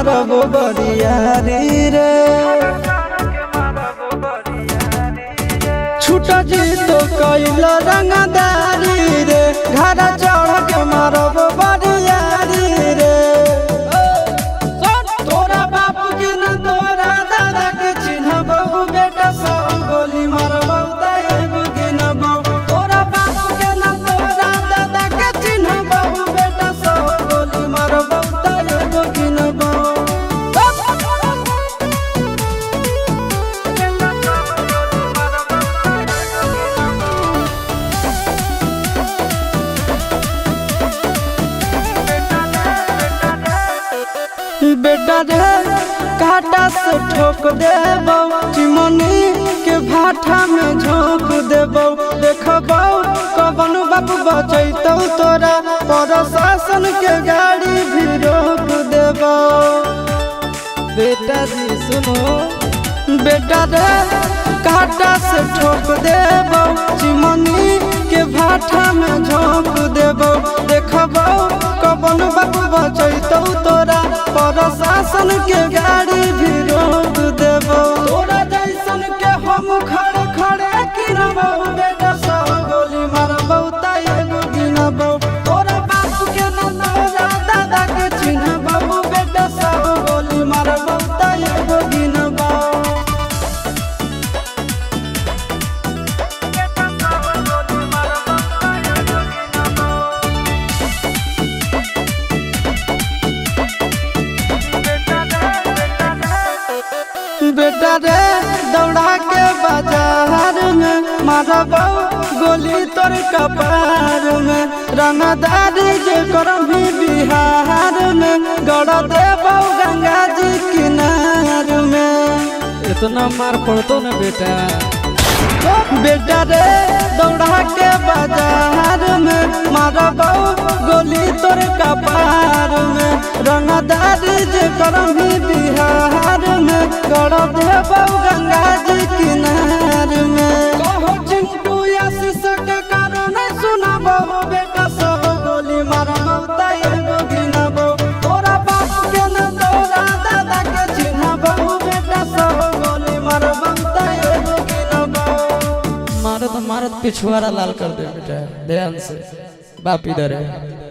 मारबो बरियारी रे छूटा जी तो कैल रंगदारी रे घर चढ़ के मारबो बरियारी रे तोरा बाप के न तोरा दादा के चिन्हबो बेटा सब गोली मारबो तैगो गिनबो तोरा बाप के न तोरा दादा के चिन्हबो बेटा सब गोली मारबो तैगो गिनबो बेटा रे काटा से ठोक देबो चिमनी के भाठा में झोंक देबो देखबो कवन बाप बचैतौ तोरा प्रशासन के गाड़ी भी रोक देबो बेटा जी सुनो बेटा रे काटा से ठोक देबो चिमनी के भाठा में झोंक देबो देखबो कवन बाप बचैतौ तोरा प्रशासन के गाड़ी भी रोक देबो तोरा जैसन के हम खड़े खड़े गिनबो बेटा सब गोली मारबो तैगो गिनबो तोरा बाप के न तोरा दादा के चिन्हबो बेटा सब गोली मारबो तैगो गिनबो बेटा रे दौड़ा के बाजार में मारबो गोली तोर कपार में रंगदारी जे करम भी बिहार में गड़ देबो गंगा जी किनार में इतना मार पड़तो न बेटा बेटा रे दौड़ा के बाजार में मारबो गोली तोर कपार में रंगदारी जे करम भी बिहार में गड़ देबो गंगा जी किनार में कहो चिंटू आशीष के कारण सुनबो बेटा सब गोली मारबो तैगो गिनबो तोरा बाप के न तोरा दादा के चिन्हबो बेटा सब गोली मारबो तैगो गिनबो मारत मारत पिछुआरा लाल कर दे बेटा ध्यान से बाप इधर है।